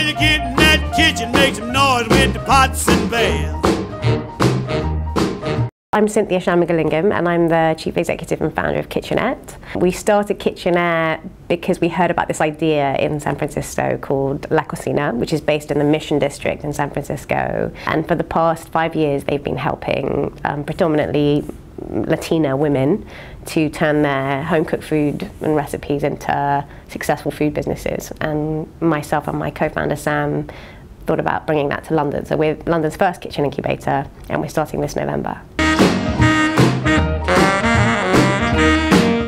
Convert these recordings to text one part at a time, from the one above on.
to get in that kitchen, make some noise with the pots and pans. I'm Cynthia Shanmugalingam and I'm the Chief Executive and Founder of Kitchenette. We started Kitchenette because we heard about this idea in San Francisco called La Cocina, which is based in the Mission District in San Francisco. And for the past 5 years they've been helping predominantly Latina women to turn their home-cooked food and recipes into successful food businesses. And myself and my co-founder Sam thought about bringing that to London. So we're London's first kitchen incubator and we're starting this November.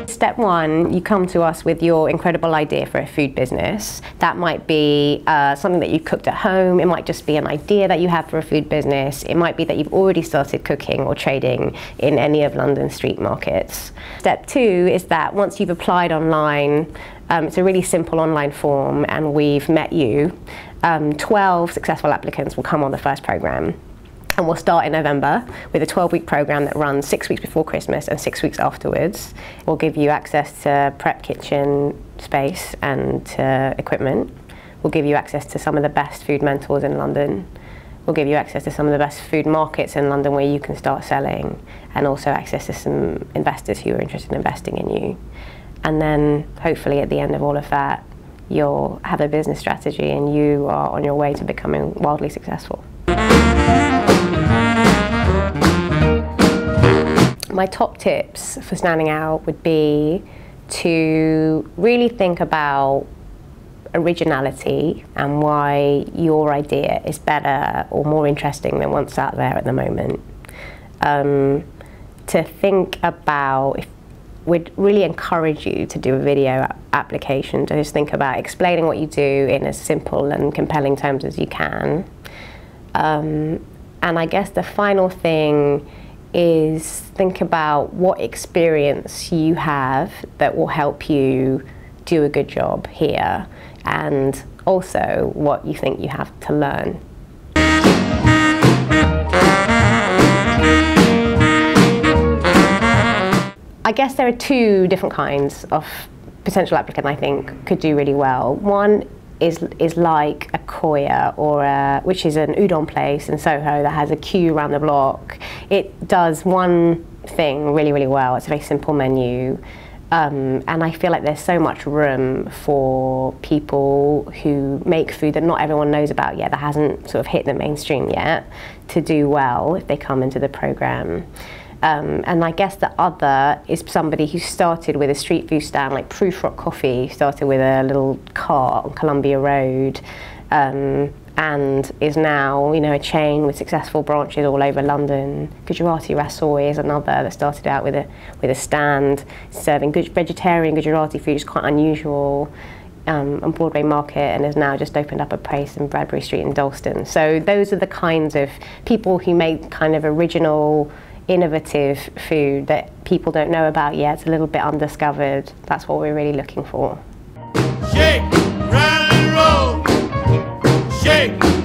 Step one, you come to us with your incredible idea for a food business. That might be something that you cooked at home. It might just be an idea that you have for a food business. It might be that you've already started cooking or trading in any of London's street markets. Step two is that once you've applied online, it's a really simple online form and we've met you, 12 successful applicants will come on the first program. And we'll start in November with a 12-week program that runs 6 weeks before Christmas and 6 weeks afterwards. We'll give you access to prep kitchen space and to equipment. We'll give you access to some of the best food mentors in London. We'll give you access to some of the best food markets in London where you can start selling, and also access to some investors who are interested in investing in you. And then hopefully at the end of all of that, you'll have a business strategy and you are on your way to becoming wildly successful. My top tips for standing out would be to really think about originality and why your idea is better or more interesting than what's out there at the moment. To think about, we'd really encourage you to do a video application, to just think about explaining what you do in as simple and compelling terms as you can. And I guess the final thing is think about what experience you have that will help you do a good job here, and also what you think you have to learn. I guess there are two different kinds of potential applicant I think could do really well. One is like a Koya, which is an udon place in Soho that has a queue around the block. It does one thing really, really well. It's a very simple menu. And I feel like there's so much room for people who make food that not everyone knows about yet, that hasn't sort of hit the mainstream yet, to do well if they come into the program. And I guess the other is somebody who started with a street food stand like Proof Rock Coffee, started with a little cart on Columbia Road, and is now, you know, a chain with successful branches all over London. Gujarati Rasoi is another that started out with a stand serving good vegetarian Gujarati food, which is quite unusual, on Broadway Market, and has now just opened up a place in Bradbury Street in Dalston. So those are the kinds of people who make kind of original, innovative food that people don't know about yet. It's a little bit undiscovered. That's what we're really looking for. Shake, rattle and roll. Shake.